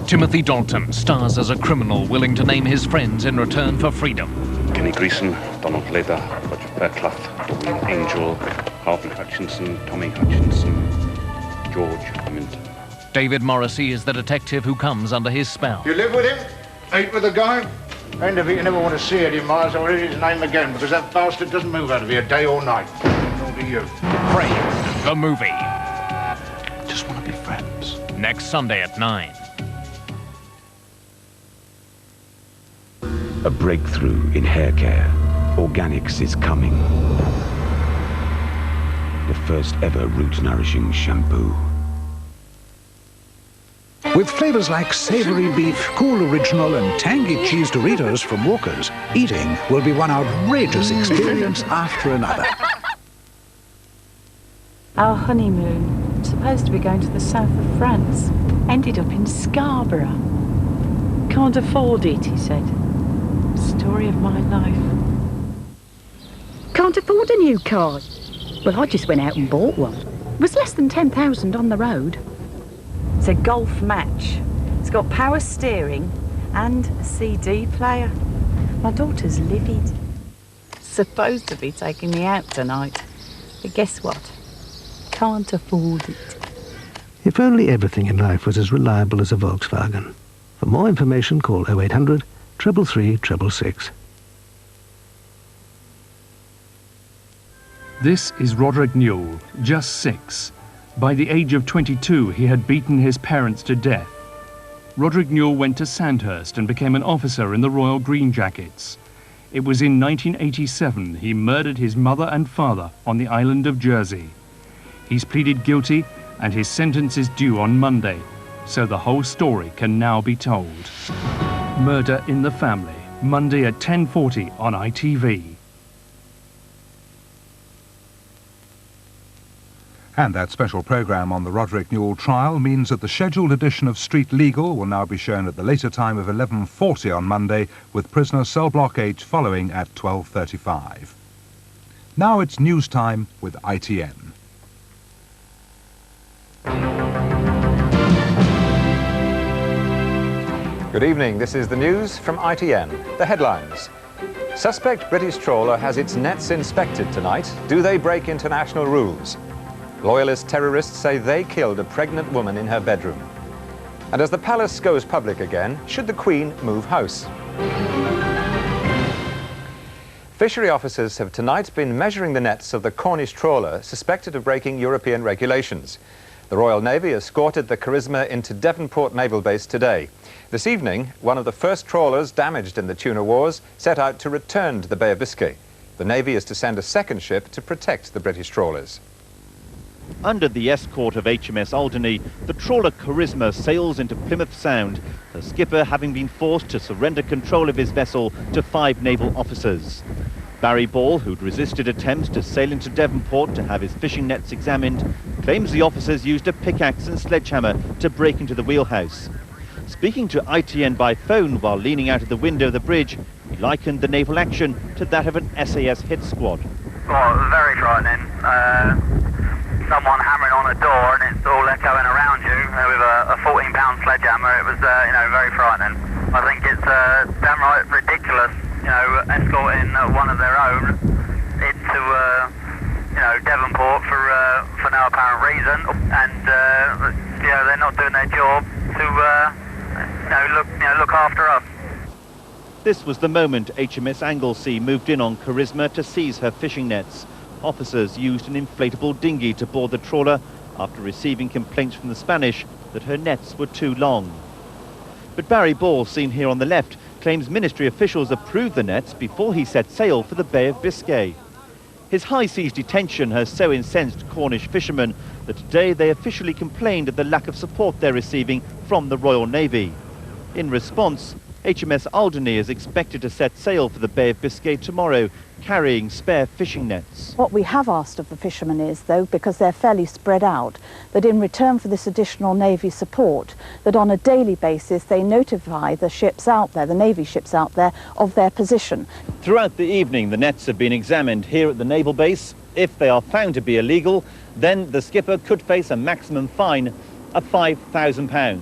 Timothy Dalton stars as a criminal willing to name his friends in return for freedom. Kenny Greason, Donald Leather, Roger Fairclough, Doreen Angel, Harvey Hutchinson, Tommy Hutchinson, George Hamilton. David Morrissey is the detective who comes under his spell. You live with him? Eat with the guy? End of it, you never want to see Eddie Myers or his name again, because that bastard doesn't move out of here day or night. Nor do you. Crave, the movie. Just want to be friends. Next Sunday at 9. A breakthrough in hair care. Organics is coming. The first ever root-nourishing shampoo. With flavours like savoury beef, cool original and tangy cheese Doritos from Walker's, eating will be one outrageous experience after another. Our honeymoon, supposed to be going to the south of France, ended up in Scarborough. Can't afford it, he said. Story of my life. Can't afford a new car? Well, I just went out and bought one. It was less than 10,000 on the road. It's a golf match. It's got power steering and a CD player. My daughter's livid. Supposed to be taking me out tonight. But guess what? Can't afford it. If only everything in life was as reliable as a Volkswagen. For more information, call 0800 333 666. This is Roderick Newell, just 6. By the age of 22, he had beaten his parents to death. Roderick Newell went to Sandhurst and became an officer in the Royal Green Jackets. It was in 1987 he murdered his mother and father on the island of Jersey. He's pleaded guilty and his sentence is due on Monday, so the whole story can now be told. Murder in the Family, Monday at 10:40 on ITV. And that special programme on the Roderick Newell trial means that the scheduled edition of Street Legal will now be shown at the later time of 11:40 on Monday, with prisoner cell block H following at 12:35. Now it's news time with ITN. Good evening, this is the news from ITN. The headlines. Suspect British trawler has its nets inspected tonight. Do they break international rules? Loyalist terrorists say they killed a pregnant woman in her bedroom. And as the palace goes public again, should the Queen move house? Fishery officers have tonight been measuring the nets of the Cornish trawler suspected of breaking European regulations. The Royal Navy escorted the Charisma into Devonport Naval Base today. This evening, one of the first trawlers damaged in the tuna wars set out to return to the Bay of Biscay. The Navy is to send a second ship to protect the British trawlers. Under the escort of HMS Alderney, the trawler Charisma sails into Plymouth Sound, the skipper having been forced to surrender control of his vessel to 5 naval officers. Barry Ball, who'd resisted attempts to sail into Devonport to have his fishing nets examined, claims the officers used a pickaxe and sledgehammer to break into the wheelhouse. Speaking to ITN by phone while leaning out of the window of the bridge, he likened the naval action to that of an SAS hit squad. Well, very frightening. Someone hammering on a door and it's all echoing around you with a 14-pound sledgehammer. It was, very frightening. I think it's downright ridiculous, escorting one of their own into, Devonport for no apparent reason, and they're not doing their job to look after us. This was the moment HMS Anglesey moved in on Charisma to seize her fishing nets. Officers used an inflatable dinghy to board the trawler after receiving complaints from the Spanish that her nets were too long. But Barry Ball, seen here on the left, claims ministry officials approved the nets before he set sail for the Bay of Biscay. His high seas detention has so incensed Cornish fishermen that today they officially complained of the lack of support they're receiving from the Royal Navy. In response, HMS Alderney is expected to set sail for the Bay of Biscay tomorrow, carrying spare fishing nets. What we have asked of the fishermen is, though, because they're fairly spread out, that in return for this additional Navy support, that on a daily basis they notify the ships out there, the Navy ships out there, of their position. Throughout the evening, the nets have been examined here at the naval base. If they are found to be illegal, then the skipper could face a maximum fine of £5,000.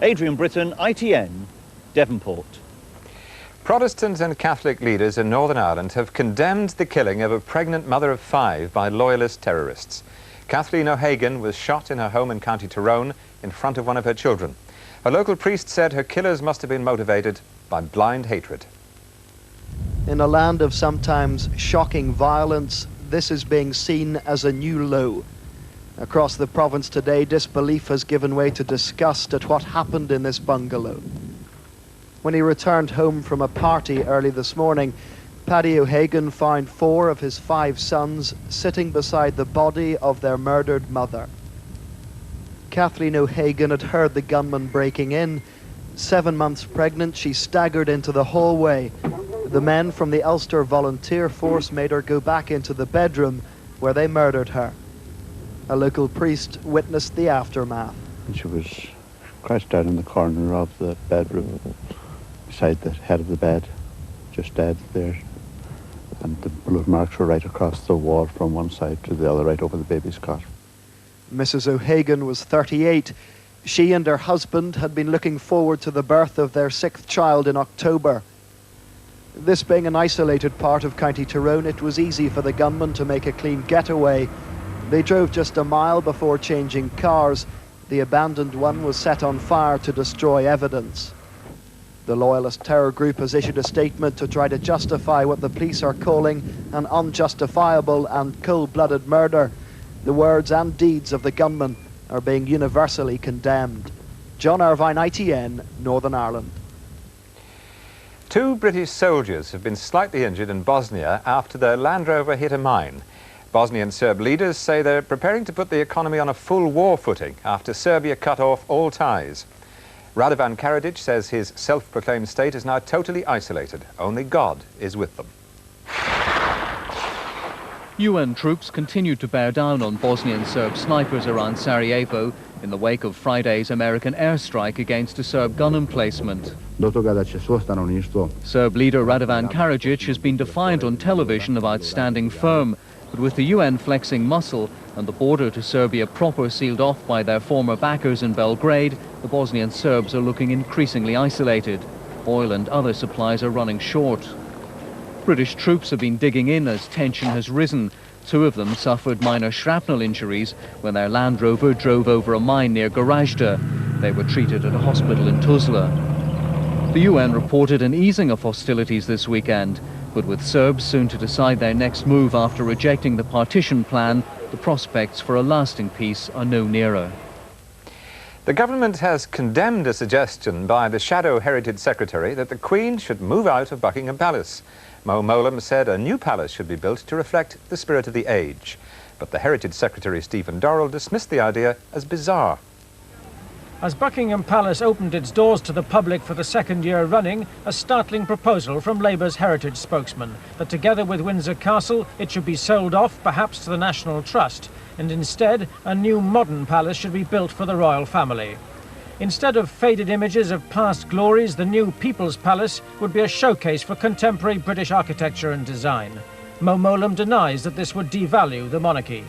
Adrian Britton, ITN, Devonport. Protestant and Catholic leaders in Northern Ireland have condemned the killing of a pregnant mother of 5 by Loyalist terrorists. Kathleen O'Hagan was shot in her home in County Tyrone in front of one of her children. A local priest said her killers must have been motivated by blind hatred. In a land of sometimes shocking violence, this is being seen as a new low. Across the province today, disbelief has given way to disgust at what happened in this bungalow. When he returned home from a party early this morning, Paddy O'Hagan found 4 of his 5 sons sitting beside the body of their murdered mother. Kathleen O'Hagan had heard the gunman breaking in. 7 months pregnant, she staggered into the hallway. The men from the Ulster Volunteer Force made her go back into the bedroom where they murdered her. A local priest witnessed the aftermath. And she was crouched down in the corner of the bedroom, beside the head of the bed, just dead there. And the blood marks were right across the wall from one side to the other, right over the baby's cot. Mrs. O'Hagan was 38. She and her husband had been looking forward to the birth of their 6th child in October. This being an isolated part of County Tyrone, it was easy for the gunman to make a clean getaway. They drove just a mile before changing cars. The abandoned one was set on fire to destroy evidence. The Loyalist terror group has issued a statement to try to justify what the police are calling an unjustifiable and cold-blooded murder. The words and deeds of the gunman are being universally condemned. John Irvine, ITN, Northern Ireland. 2 British soldiers have been slightly injured in Bosnia after their Land Rover hit a mine. Bosnian Serb leaders say they're preparing to put the economy on a full war footing after Serbia cut off all ties. Radovan Karadzic says his self-proclaimed state is now totally isolated. Only God is with them. UN troops continue to bear down on Bosnian Serb snipers around Sarajevo in the wake of Friday's American airstrike against a Serb gun emplacement. Serb leader Radovan Karadzic has been defiant on television about standing firm, but with the UN flexing muscle and the border to Serbia proper sealed off by their former backers in Belgrade, the Bosnian Serbs are looking increasingly isolated. Oil and other supplies are running short. British troops have been digging in as tension has risen. 2 of them suffered minor shrapnel injuries when their Land Rover drove over a mine near Gorazda. They were treated at a hospital in Tuzla. The UN reported an easing of hostilities this weekend, but with Serbs soon to decide their next move after rejecting the partition plan, the prospects for a lasting peace are no nearer. The government has condemned a suggestion by the Shadow Heritage Secretary that the Queen should move out of Buckingham Palace. Mo Mowlam said a new palace should be built to reflect the spirit of the age. But the Heritage Secretary Stephen Dorrell dismissed the idea as bizarre. As Buckingham Palace opened its doors to the public for the 2nd year running, a startling proposal from Labour's heritage spokesman that together with Windsor Castle it should be sold off perhaps to the National Trust, and instead a new modern palace should be built for the royal family. Instead of faded images of past glories, the new People's Palace would be a showcase for contemporary British architecture and design. Mo Mowlam denies that this would devalue the monarchy.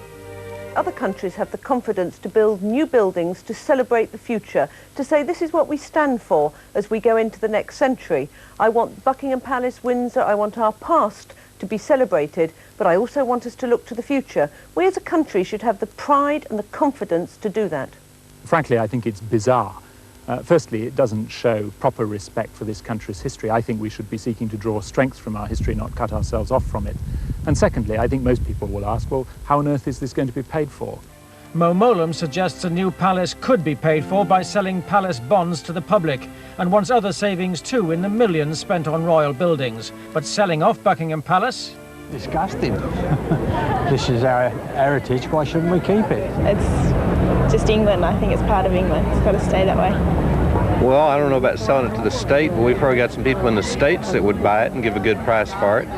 Other countries have the confidence to build new buildings to celebrate the future, to say this is what we stand for as we go into the next century. I want Buckingham Palace, Windsor, I want our past to be celebrated, but I also want us to look to the future. We as a country should have the pride and the confidence to do that. Frankly, I think it's bizarre. Firstly, it doesn't show proper respect for this country's history. I think we should be seeking to draw strength from our history, not cut ourselves off from it. And secondly, I think most people will ask, well, how on earth is this going to be paid for? Mo Mowlam suggests a new palace could be paid for by selling palace bonds to the public, and wants other savings too in the millions spent on royal buildings. But selling off Buckingham Palace? Disgusting. This is our heritage, why shouldn't we keep it? It's just England, I think it's part of England. It's got to stay that way. Well, I don't know about selling it to the state, but we've probably got some people in the States that would buy it and give a good price for it.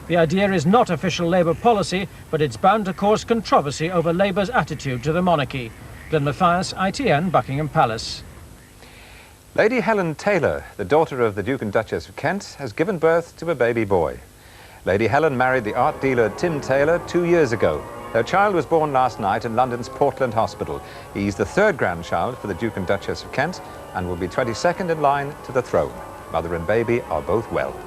The idea is not official Labour policy, but it's bound to cause controversy over Labour's attitude to the monarchy. Glenn Mathias, ITN, Buckingham Palace. Lady Helen Taylor, the daughter of the Duke and Duchess of Kent, has given birth to a baby boy. Lady Helen married the art dealer Tim Taylor 2 years ago. Their child was born last night in London's Portland Hospital. He's the third grandchild for the Duke and Duchess of Kent and will be 22nd in line to the throne. Mother and baby are both well.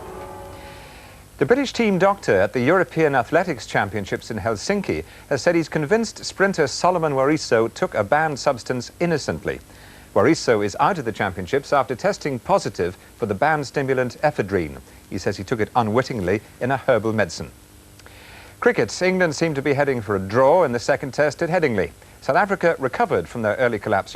The British team doctor at the European Athletics Championships in Helsinki has said he's convinced sprinter Solomon Wariso took a banned substance innocently. Wariso is out of the championships after testing positive for the banned stimulant ephedrine. He says he took it unwittingly in a herbal medicine. Cricket. England seemed to be heading for a draw in the second test at Headingley. South Africa recovered from their early collapse.